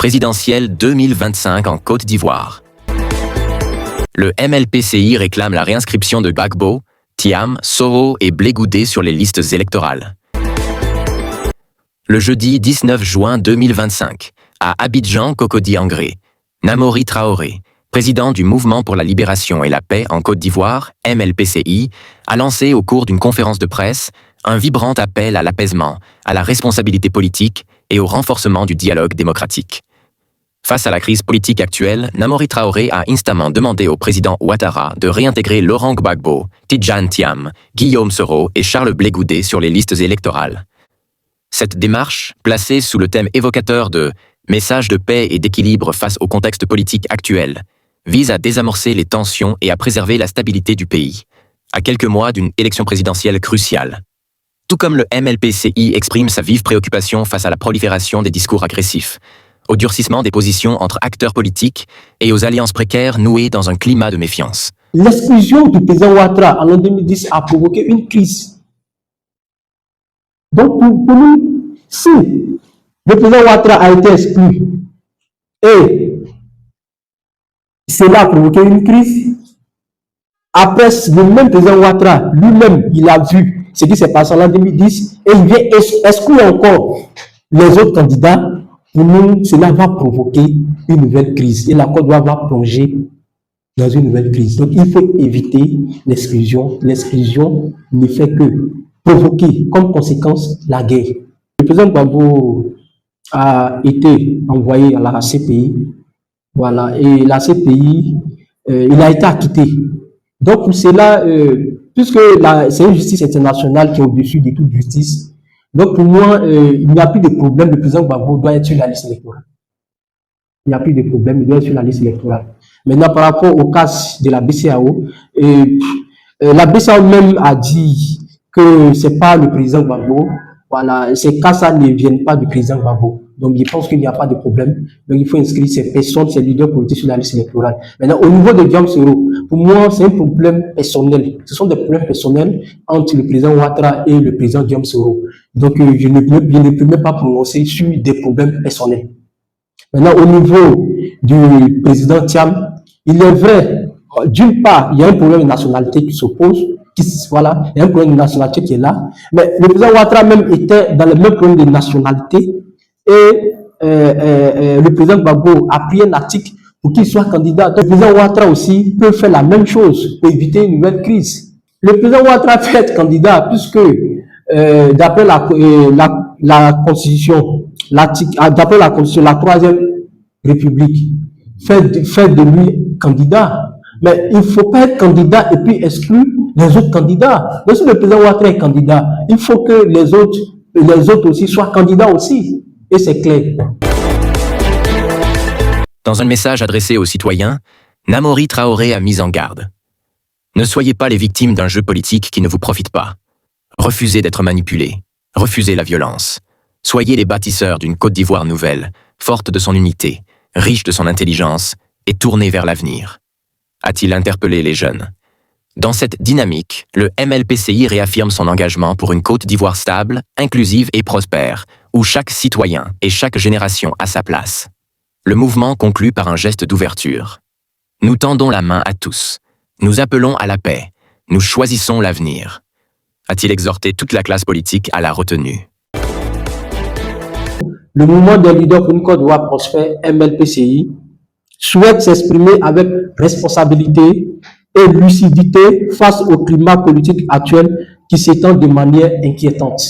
présidentielle 2025 en Côte d'Ivoire. Le MLPCI réclame la réinscription de Gbagbo, Thiam, Soro et Blé Goudé sur les listes électorales. Le jeudi 19 juin 2025, à Abidjan, Cocody-Angré, Namori Traoré, président du Mouvement pour la libération et la paix en Côte d'Ivoire, MLPCI, a lancé au cours d'une conférence de presse un vibrant appel à l'apaisement, à la responsabilité politique et au renforcement du dialogue démocratique. Face à la crise politique actuelle, Namori Traoré a instamment demandé au président Ouattara de réintégrer Laurent Gbagbo, Tidjane Thiam, Guillaume Soro et Charles Blé Goudé sur les listes électorales. Cette démarche, placée sous le thème évocateur de « message de paix et d'équilibre face au contexte politique actuel », vise à désamorcer les tensions et à préserver la stabilité du pays, à quelques mois d'une élection présidentielle cruciale. Tout comme le MLPCI exprime sa vive préoccupation face à la prolifération des discours agressifs, au durcissement des positions entre acteurs politiques et aux alliances précaires nouées dans un climat de méfiance. L'exclusion du président Ouattara en l'an 2010 a provoqué une crise. Donc pour nous, si le président Ouattara a été exclu et cela a provoqué une crise, après le même président Ouattara lui-même, il a vu ce qui s'est passé en l'an 2010 et il vient exclure encore les autres candidats. Pour nous, cela va provoquer une nouvelle crise et la Côte d'Ivoire va plonger dans une nouvelle crise. Donc, il faut éviter l'exclusion. L'exclusion ne fait que provoquer comme conséquence la guerre. Le président Gbagbo a été envoyé à la CPI. Voilà, et la CPI, il a été acquitté. Donc, pour cela, puisque c'est une justice internationale qui est au-dessus de toute justice, donc pour moi, il n'y a plus de problème. Le président Gbagbo doit être sur la liste électorale. Il n'y a plus de problème, il doit être sur la liste électorale. Maintenant, par rapport au cas de la BCEAO, la BCEAO même a dit que c'est pas le président Gbagbo. Voilà, ces cas-là ne viennent pas du président Gbagbo. Donc, je pense qu'il n'y a pas de problème. Donc, il faut inscrire ces personnes, ces leaders politiques sur la liste électorale. Maintenant, au niveau de Guillaume Soro, pour moi, c'est un problème personnel. Ce sont des problèmes personnels entre le président Ouattara et le président Guillaume Soro. Donc, je ne peux même pas prononcer sur des problèmes personnels. Maintenant, au niveau du président Thiam, il est vrai, d'une part, il y a un problème de nationalité qui s'oppose. Voilà, il y a un problème de nationalité qui est là. Mais le président Ouattara même était dans le même problème de nationalité. Et le président Gbagbo a pris un article pour qu'il soit candidat. Donc, le président Ouattara aussi peut faire la même chose pour éviter une nouvelle crise. Le président Ouattara peut être candidat puisque d'après la Constitution, d'après la Constitution, la Troisième République fait de lui candidat. Mais il ne faut pas être candidat et puis exclure les autres candidats. Donc si le président Ouattara est candidat, il faut que les autres aussi soient candidats aussi. Et c'est clair. Dans un message adressé aux citoyens, Namori Traoré a mis en garde. Ne soyez pas les victimes d'un jeu politique qui ne vous profite pas. Refusez d'être manipulés. Refusez la violence. Soyez les bâtisseurs d'une Côte d'Ivoire nouvelle, forte de son unité, riche de son intelligence et tournée vers l'avenir. A-t-il interpellé les jeunes. Dans cette dynamique, le MLPCI réaffirme son engagement pour une Côte d'Ivoire stable, inclusive et prospère, où chaque citoyen et chaque génération a sa place. Le mouvement conclut par un geste d'ouverture. Nous tendons la main à tous. Nous appelons à la paix. Nous choisissons l'avenir. A-t-il exhorté toute la classe politique à la retenue. Le mouvement des leaders pour une Côte d'Ivoire prospère, MLPCI, souhaite s'exprimer avec responsabilité et lucidité face au climat politique actuel qui s'étend de manière inquiétante.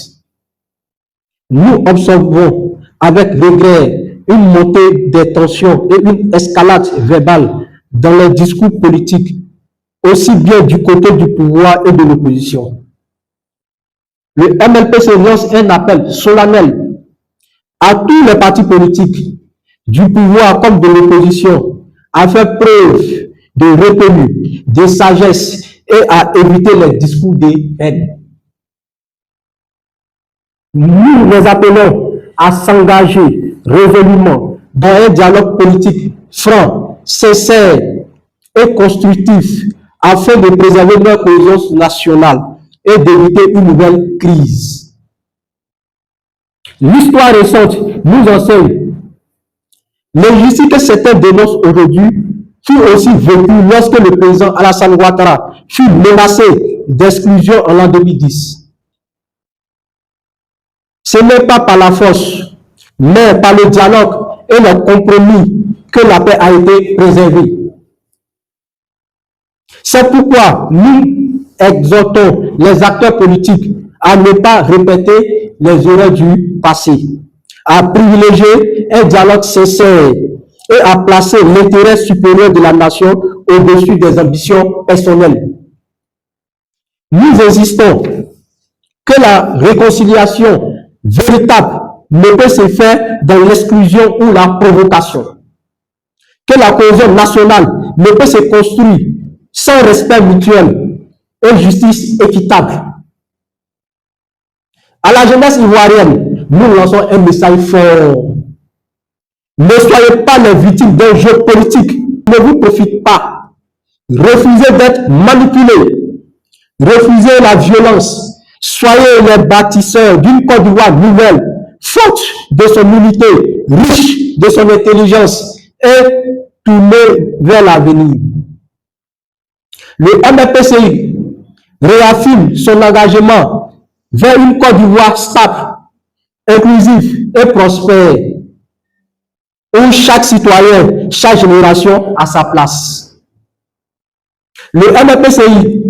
Nous observons avec regret une montée des tensions et une escalade verbale dans les discours politiques, aussi bien du côté du pouvoir et de l'opposition. Le MLPCI lance un appel solennel à tous les partis politiques, du pouvoir comme de l'opposition, à faire preuve de retenue, de sagesse et à éviter les discours de haine. Nous les appelons à s'engager résolument dans un dialogue politique franc, sincère et constructif afin de préserver notre cohésion nationale et d'éviter une nouvelle crise. L'histoire récente nous enseigne L'injustice que certains dénoncent aujourd'hui fut aussi vécue lorsque le président Alassane Ouattara fut menacé d'exclusion en l'an 2010. Ce n'est pas par la force, mais par le dialogue et le compromis que la paix a été préservée. C'est pourquoi nous exhortons les acteurs politiques à ne pas répéter les erreurs du passé, à privilégier un dialogue sincère et à placer l'intérêt supérieur de la nation au-dessus des ambitions personnelles. Nous insistons que la réconciliation véritable ne peut se faire dans l'exclusion ou la provocation, que la cohésion nationale ne peut se construire sans respect mutuel et justice équitable. À la jeunesse ivoirienne, nous lançons un message fort. Ne soyez pas les victimes d'un jeu politique. Ne vous profite pas. Refusez d'être manipulés. Refusez la violence. Soyez les bâtisseurs d'une Côte d'Ivoire nouvelle, forte de son unité, riche de son intelligence et tournée vers l'avenir. Le MLPCI réaffirme son engagement vers une Côte d'Ivoire stable, inclusive et prospère, où chaque citoyen, chaque génération a sa place. Le MLPCI,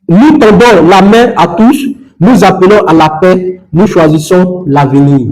nous tendons la main à tous, nous appelons à la paix, nous choisissons l'avenir.